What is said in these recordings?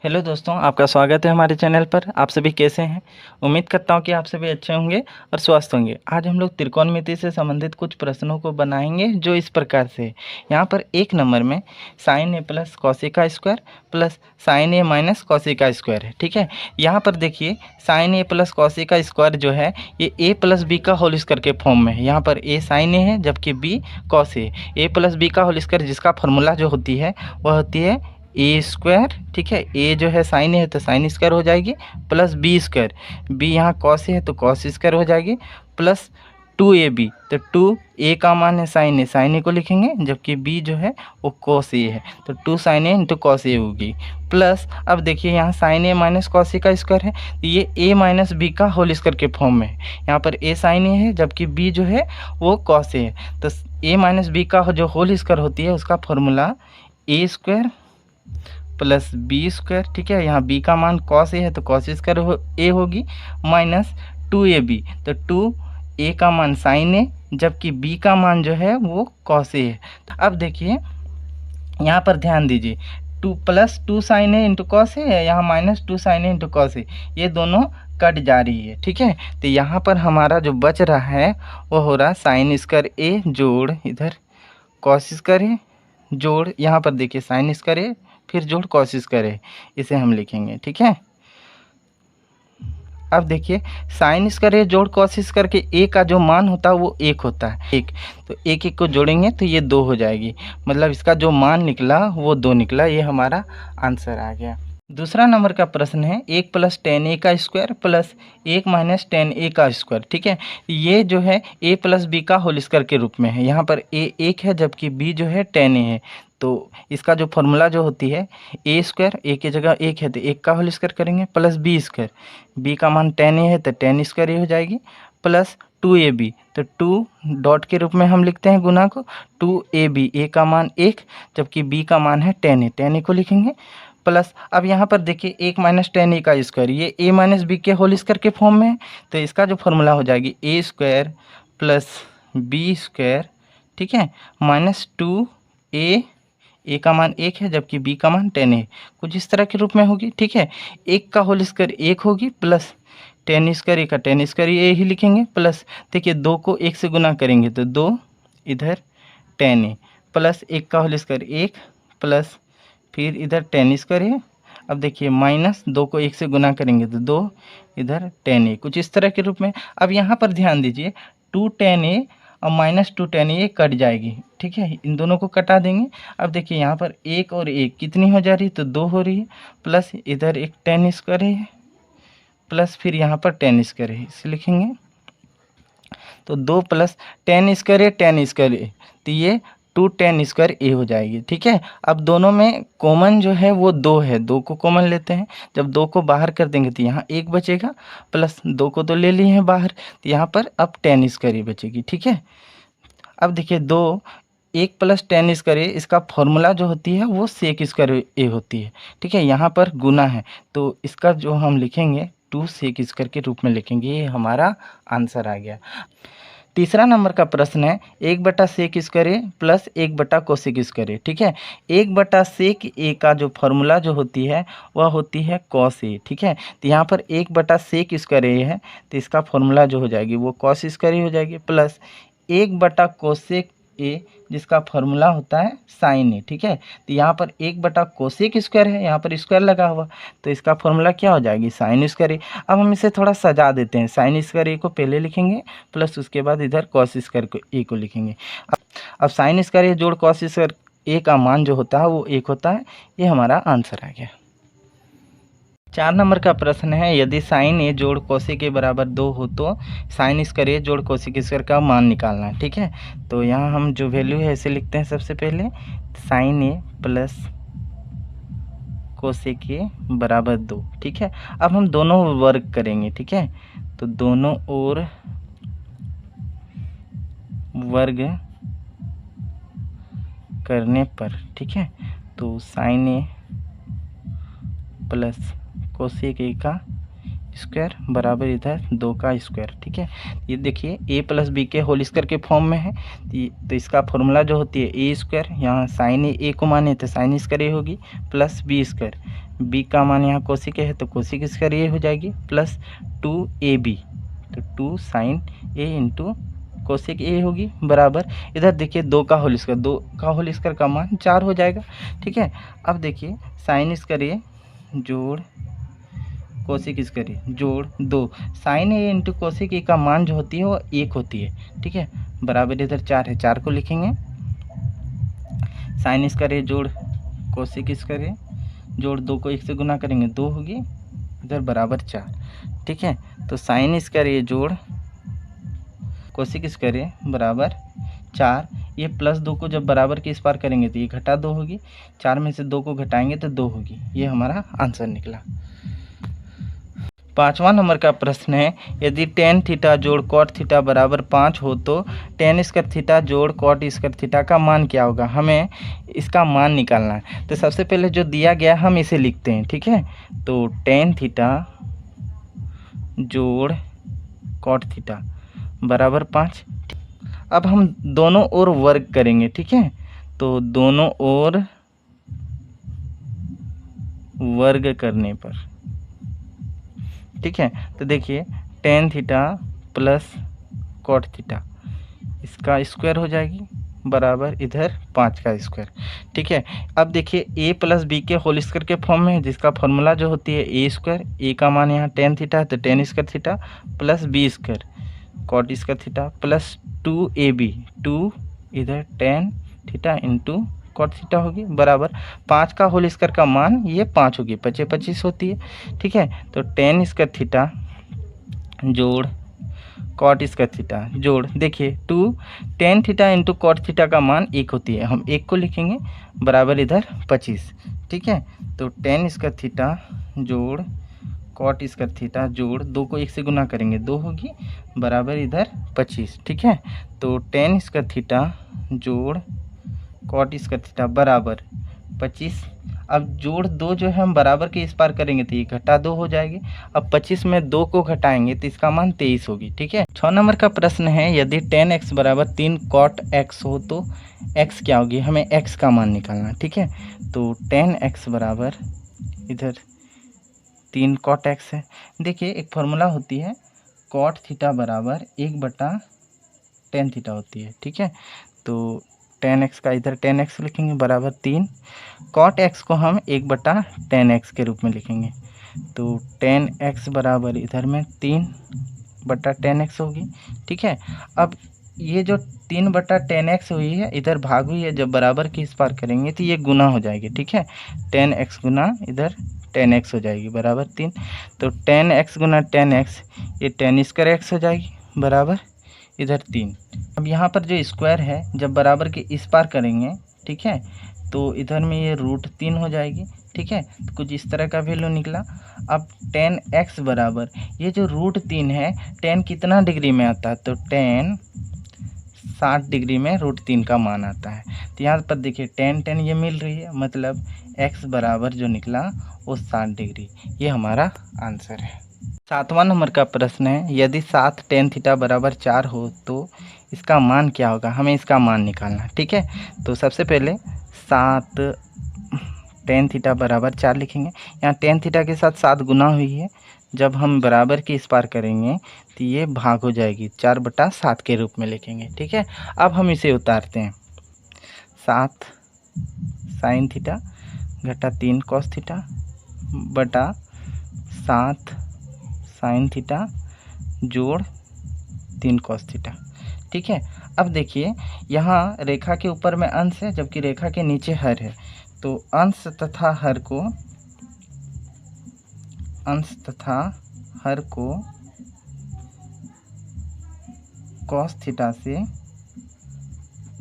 Hello दोस्तों, आपका स्वागत है हमारे चैनल पर। आप सभी कैसे हैं? उम्मीद करता हूं कि आप सभी अच्छे होंगे और स्वस्थ होंगे। आज हम लोग त्रिकोणमिति से संबंधित कुछ प्रश्नों को बनाएंगे जो इस प्रकार से है। यहाँ पर एक नंबर में sign A plus कॉसेका square plus sign A minus कॉसेका square है। ठीक है, यहाँ पर देखिए साइन ए प्लस कॉसेका स्क्वायर जो है ये ए प्लस बी का होल स्क्वायर के फॉर्म में है। यहाँ पर ए साइन ए है जबकि B cos A plus B का होल स्क्वायर जिसका फॉर्मूला जो होती है वह होती है ए स्क्वायर। ठीक है, ए जो है साइन है तो साइन स्क्वायर हो जाएगी प्लस बी स्क्वायर, बी यहाँ कॉस है तो कॉस स्क्वायर हो जाएगी प्लस 2ab। तो 2a का मान है साइन ए को लिखेंगे जबकि b जो है वो कॉस ए है तो 2 sine A into cos A होगी प्लस। अब देखिए यहाँ sign A minus cos A का स्क्वायर है तो ये a माइनस बी का होल स्क्वायर के फॉर्म में है। यहाँ पर a साइन ए है जबकि b जो है वो कॉस ए है तो a माइनस बी का जो होल स्क्वायर होती है उसका फॉर्मूला ए स्क्वायर प्लस बी स्क्वायर। ठीक है, यहाँ बी का मान कॉस ए है तो कॉस स्क्वायर ए होगी माइनस 2ab। तो 2a का मान साइन ए जबकि b का मान जो है वो कॉस ए है। तो अब देखिए यहाँ पर ध्यान दीजिए 2 plus 2 sine A into cos A, यहाँ minus 2 sine A into cos A, ये दोनों कट जा रही है। ठीक है, तो यहाँ पर हमारा जो बच रहा है वो हो रहा साइन स्क्वायर ए जोड़ इधर कॉस स्क्वायर ए जोड़, यहाँ पर देखिए साइन स्क्वायर ए फिर जोड़ कॉस स्क्वायर ए, इसे हम लिखेंगे। ठीक है, अब देखिए साइन स्क्वायर ए जोड़ कॉस स्क्वायर के ए का जो मान होता है वो 1 होता है। एक तो एक एक को जोड़ेंगे तो ये 2 हो जाएगी, मतलब इसका जो मान निकला वो 2 निकला। ये हमारा आंसर आ गया। दूसरा नंबर का प्रश्न है 1 प्लस टेन ए का स्क्वायर प्लस 1 माइनस टेन ए का स्क्वायर। ठीक है, ये जो है a प्लस बी का होल स्क्वायर के रूप में है। यहाँ पर a 1 है जबकि b जो है टेन ए है तो इसका जो फॉर्मूला जो होती है ए स्क्वायर, ए की जगह 1 है तो 1 का होल स्क्वायर करेंगे प्लस बी स्क्वायर, बी का मान टेन ए है तो टेन स्क्वायर ए हो जाएगी प्लस 2ab। तो 2 डॉट के रूप में हम लिखते हैं गुना को 2ab, a का मान 1 जबकि b का मान है टेन ए को लिखेंगे प्लस। अब यहाँ पर देखिए 1 माइनस टेन ए का स्क्वायर, ये a माइनस बी के होल स्क्वायर के फॉर्म में है तो इसका जो फॉर्मूला हो जाएगी ए स्क्वायर प्लस बी स्क्वायर। ठीक है, माइनस 2a, a का मान 1 है जबकि b का मान टेन है, कुछ इस तरह के रूप में होगी। ठीक है, 1 का होल स्क्वायर 1 होगी प्लस टेन स्क्वायर ए का टेन स्क्वायर ए ही लिखेंगे प्लस। देखिए 2 को 1 से गुना करेंगे तो 2 इधर टेन ए प्लस 1 का होल स्क्वायर 1 प्लस फिर इधर टेन स्क्वायर है। अब देखिए माइनस 2 को 1 से गुना करेंगे तो 2 इधर टेन ए, कुछ इस तरह के रूप में। अब यहाँ पर ध्यान दीजिए 2 टेन ए और माइनस 2 टेन ए कट जाएगी। ठीक है, इन दोनों को कटा देंगे। अब देखिए यहाँ पर 1 और 1 कितनी हो जा रही है तो 2 हो रही है प्लस इधर एक टेन स्क्वायर है प्लस फिर यहाँ पर टेन स्क्वायर है, इसे लिखेंगे तो 2 प्लस टेन स्क्वायर है तो ये 2 टेन स्क्वायर ए हो जाएगी। ठीक है, अब दोनों में कॉमन जो है वो 2 है, 2 को कॉमन लेते हैं। जब 2 को बाहर कर देंगे तो यहाँ 1 बचेगा प्लस 2 को तो ले लिए हैं बाहर तो यहाँ पर अब टेन स्क्वायर ए बचेगी। ठीक है, अब देखिए 1 प्लस टेन स्क्वायर ए, इसका फॉर्मूला जो होती है वो सेक स्क्वायर ए होती है। ठीक है, यहाँ पर गुना है तो इसका जो हम लिखेंगे 2 सेक स्क्वायर के रूप में लिखेंगे। ये हमारा आंसर आ गया। तीसरा नंबर का प्रश्न है 1 सेक स्क्वायर ए प्लस 1 कोसेक स्क्वायर ए। ठीक है, 1 सेक ए का जो फॉर्मूला जो होती है वह होती है कॉस ए। ठीक है, तो यहाँ पर 1 सेक स्क्वायर ए है तो इसका फॉर्मूला जो हो जाएगी वो कॉस स्क्वायर ए हो जाएगी प्लस 1 कोसेक ए जिसका फॉर्मूला होता है साइन ए। ठीक है, तो यहाँ पर 1 कोसेक स्क्वायर है, यहाँ पर स्क्वायर लगा हुआ तो इसका फॉर्मूला क्या हो जाएगी साइन स्क्वायर ए। अब हम इसे थोड़ा सजा देते हैं, साइन स्क्वायर ए को पहले लिखेंगे प्लस उसके बाद इधर कॉस स्क्वायर को ए को लिखेंगे। अब साइन स्क्वायर ए जोड़ कॉस स्क्वायर ए का मान जो होता है वो 1 होता है। ये हमारा आंसर आ गया। 4 नंबर का प्रश्न है यदि साइन ए जोड़ कोसेक के बराबर 2 हो तो साइन स्क्वायर ए जोड़ कोसेक स्क्वायर का मान निकालना है। ठीक है, तो यहाँ हम जो वैल्यू है इसे लिखते हैं। सबसे पहले sine A plus cosec A बराबर 2। ठीक है, अब हम दोनों वर्ग करेंगे। ठीक है, तो दोनों ओर वर्ग करने पर, ठीक है, तो sine A plus cosec A का स्क्वायर बराबर इधर 2 का स्क्वायर। ठीक है, ये देखिए a प्लस बी के होल स्क्वायर के फॉर्म में है तो इसका फॉर्मूला जो होती है ए स्क्वायर, यहाँ साइन ए को माने तो साइन स्क्वायर ए होगी प्लस बी स्क्वायर, बी का मान यहाँ कोसिक है तो कोसिक स्क्वायर ए हो जाएगी प्लस 2ab, तो 2 sine A into cosec A होगी बराबर, इधर देखिए 2 का होल स्क्वायर, 2 का होल स्क्वायर का मान 4 हो जाएगा। ठीक है, अब देखिए साइन स्क्वायर ए जोड़ कोसेक स्क्वायर ए जोड़ 2 sine A into cosec A का मान जो होती है वो 1 होती है। ठीक है, बराबर इधर 4 है, 4 को लिखेंगे साइन स्क्वायर ए जोड़ कोसेक स्क्वायर ए जोड़ 2 को 1 से गुना करेंगे 2 होगी, इधर बराबर 4। ठीक है, तो साइन स्क्वायर ए जोड़ कोसेक स्क्वायर ए बराबर 4, ये प्लस 2 को जब बराबर के इस पार करेंगे तो ये घटा 2 होगी, 4 में से 2 को घटाएंगे तो 2 होगी, ये हमारा आंसर निकला। 5वां नंबर का प्रश्न है, यदि टेन थीटा जोड़ कॉट थीटा बराबर 5 हो तो टेन स्क्वायर थीटा जोड़ कॉट स्क्वायर थीटा का मान क्या होगा, हमें इसका मान निकालना है। तो सबसे पहले जो दिया गया हम इसे लिखते हैं। ठीक है, तो टेन थीटा जोड़ कॉट थीटा बराबर 5। अब हम दोनों ओर वर्ग करेंगे। ठीक है, तो दोनों ओर वर्ग करने पर, ठीक है, तो देखिए tan theta plus cot theta इसका स्क्वायर हो जाएगी बराबर इधर 5 का स्क्वायर। ठीक है, अब देखिए ए प्लस बी के होल स्क्वायर के फॉर्म में है, जिसका फॉर्मूला जो होती है ए स्क्वायर, ए का मान यहाँ टेन थीटा है तो tan square theta plus B square cot square theta plus 2ab, 2 इधर tan theta into cot theta होगी बराबर 5 का होल स्क्वायर का मान ये 5 होगी, 25 25 होती है। ठीक है, तो टेन स्क्वायर थीटा जोड़ कॉट स्क्वायर थीटा जोड़ देखिए 2 tan theta into cot theta का मान 1 होती है, हम 1 को लिखेंगे बराबर इधर 25। ठीक है, तो टेन स्क्वायर थीटा जोड़ कॉट स्क्वायर थीटा जोड़ 2 को 1 से गुना करेंगे 2 होगी बराबर इधर 25। ठीक है, तो टेन स्क्वायर थीटा जोड़ कॉट स्क्वायर थीटा बराबर 25। अब जोड़ 2 जो है हम बराबर के इस पार करेंगे तो ये घटा 2 हो जाएगी। अब 25 में 2 को घटाएंगे तो इसका मान 23 होगी। ठीक है, 6 नंबर का प्रश्न है, यदि 10x बराबर 3 कॉट x हो तो x क्या होगी, हमें x का मान निकालना। ठीक है, तो 10x बराबर इधर 3 कॉट x है। देखिए एक फार्मूला होती है कॉट थीटा बराबर 1/tan थीटा होती है। ठीक है, तो 10x का इधर 10x लिखेंगे बराबर 3, कॉट x को हम 1/tan x के रूप में लिखेंगे, तो tan x बराबर इधर में 3/tan x होगी। ठीक है, अब ये जो 3/tan x हुई है इधर भाग हुई है, जब बराबर के इस पार करेंगे तो ये गुना हो जाएगी। ठीक है, tan x गुना इधर tan x हो जाएगी बराबर 3, तो tan x गुना tan x ये tan स्क्वायर x हो जाएगी बराबर इधर 3। अब यहाँ पर जो स्क्वायर है जब बराबर के इस पार करेंगे, ठीक है, तो इधर में ये √3 हो जाएगी। ठीक है, तो कुछ इस तरह का वैल्यू निकला। अब tan x बराबर ये जो √3 है, tan कितना डिग्री में आता है, तो tan 60 डिग्री में √3 का मान आता है। तो यहाँ पर देखिए tan ये मिल रही है, मतलब x बराबर जो निकला वो 60 डिग्री, ये हमारा आंसर है। 7वां नंबर का प्रश्न है, यदि 7 tan थीटा बराबर 4 हो तो इसका मान क्या होगा, हमें इसका मान निकालना। ठीक है, तो सबसे पहले 7 tan थीटा बराबर 4 लिखेंगे, यहाँ tan थीटा के साथ 7 गुना हुई है, जब हम बराबर के इस पार करेंगे तो ये भाग हो जाएगी, 4/7 के रूप में लिखेंगे। ठीक है, अब हम इसे उतारते हैं, 7 साइन थीटा घटा 3 कॉस थीटा बटा 7 साइन थीटा जोड़ 3 कॉस थीटा। ठीक है, अब देखिए यहाँ रेखा के ऊपर में अंश है जबकि रेखा के नीचे हर है, तो अंश तथा हर को कॉस थीटा से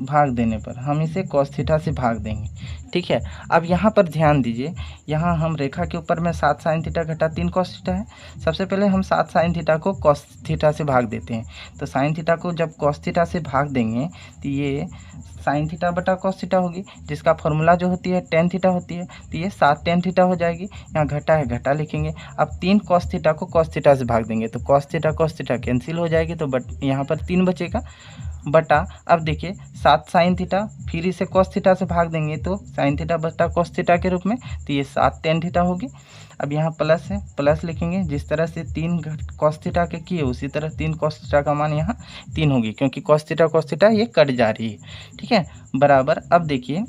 भाग देने पर हम इसे कॉस थीटा से भाग देंगे। ठीक है, अब यहाँ पर ध्यान दीजिए, यहाँ हम रेखा के ऊपर में 7 साइन थीटा घटा 3 कॉस थीटा है, सबसे पहले हम 7 साइन थीटा को कॉस थीटा से भाग देते हैं, तो साइन थीटा को जब कॉस थीटा से भाग देंगे तो ये साइन थीटा बटा कॉस थीटा होगी, जिसका फॉर्मूला जो होती है tan थीटा होती है, तो ये 7 tan थीटा हो जाएगी। यहाँ घटा है घटा लिखेंगे, अब 3 कॉस थीटा को कॉस थीटा से भाग देंगे तो कॉस थीटा कैंसिल हो जाएगी, तो यहाँ पर 3 बचेगा बटा, अब देखिए 7 साइन थीटा, फिर इसे कॉस थीटा से भाग देंगे तो साइन थीटा बटा कॉस थीटा के रूप में, तो ये 7 टेन थीटा होगी। अब यहाँ प्लस है, प्लस लिखेंगे, जिस तरह से 3 कॉस थीटा के किए उसी तरह 3 कॉस थीटा का मान यहाँ 3 होगी, क्योंकि कॉस थीटा ये कट जा रही है, ठीक है, बराबर। अब देखिए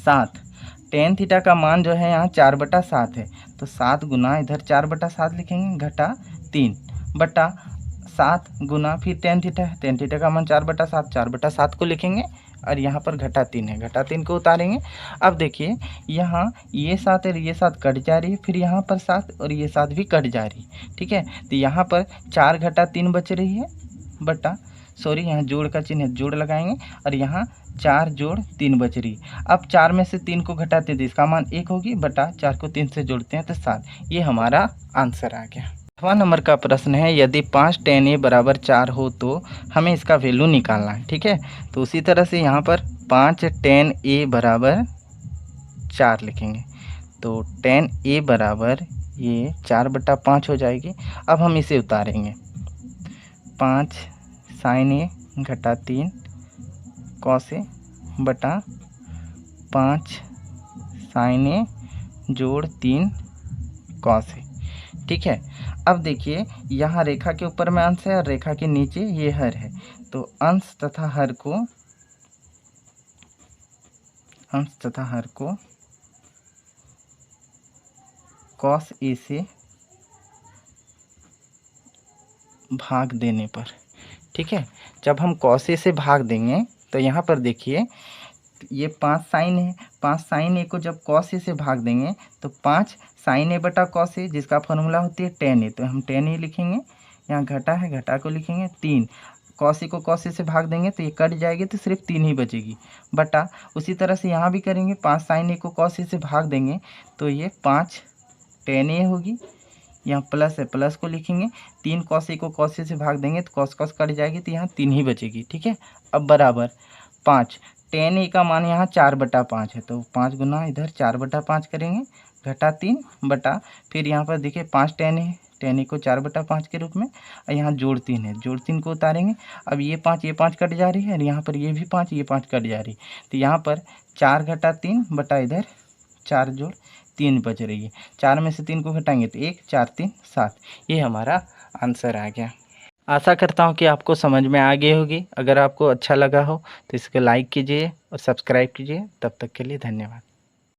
7 टेन थीटा का मान जो है यहाँ 4/7 है, तो 7 गुना इधर 4/7 लिखेंगे, घटा 3 बटा 7 गुना फिर टेन थीटा है, टेन थीटा का मान 4/7, 4/7 को लिखेंगे और यहाँ पर घटा 3 है, घटा 3 को उतारेंगे। अब देखिए यहाँ ये 7 और ये 7 कट जा रही है, फिर यहाँ पर 7 और ये 7 भी कट जा रही है, ठीक है, तो यहाँ पर 4 घटा 3 बच रही है, बटा सॉरी यहाँ जोड़ का चिन्ह है, जोड़ लगाएंगे, और यहाँ 4 जोड़ 3 बच रही। अब 4 में से 3 को घटाते हैं तो इसका मान 1 होगी, बटा 4 को 3 से जोड़ते हैं तो 7। ये हमारा आंसर आ गया। 8वां नंबर का प्रश्न है, यदि 5 tan a बराबर 4 हो तो हमें इसका वैल्यू निकालना है, ठीक है। तो उसी तरह से यहाँ पर 5 tan a बराबर 4 लिखेंगे, तो tan a बराबर ये 4/5 हो जाएगी। अब हम इसे उतारेंगे, 5 sin a घटा 3 cos a बटा 5 sin a जोड़ 3 cos a, ठीक है। अब देखिए यहाँ रेखा के ऊपर में अंश है और रेखा के नीचे ये हर है, तो अंश तथा हर को cos a से भाग देने पर, ठीक है, जब हम cos a से भाग देंगे तो यहाँ पर देखिए ये 5 साइन है, 5 साइन ए को जब cos a से भाग देंगे तो 5 साइन ए बटा cos a, जिसका फॉर्मूला होती है tan a, तो हम tan a लिखेंगे, यहाँ घटा है, घटा को लिखेंगे 3, cos a को cos a से भाग देंगे तो ये कट जाएगी, तो सिर्फ 3 ही बचेगी, बटा उसी तरह से यहाँ भी करेंगे, 5 साइन ए को cos a से भाग देंगे तो ये 5 tan a होगी, यहाँ प्लस है, प्लस को लिखेंगे, 3 cos a को cos a से भाग देंगे तो cos कट जाएगी, तो यहाँ 3 ही बचेगी, ठीक है। अब बराबर 5 tan a का मान यहाँ 4/5 है, तो 5 गुना इधर 4/5 करेंगे, घटा 3 बटा फिर यहाँ पर देखिए 5 tan a को 4/5 के रूप में, और यहाँ जोड़ 3 है, जोड़ 3 को उतारेंगे। अब ये 5 कट जा रही है, और यहाँ पर ये भी 5 कट जा रही है, तो यहाँ पर 4 घटा 3 बटा इधर 4 जोड़ 3 बच रही है, 4 में से 3 को घटाएंगे तो 1 4 3 7, ये हमारा आंसर आ गया। आशा करता हूँ कि आपको समझ में आ गई होगी। अगर आपको अच्छा लगा हो तो इसको लाइक कीजिए और सब्सक्राइब कीजिए। तब तक के लिए धन्यवाद।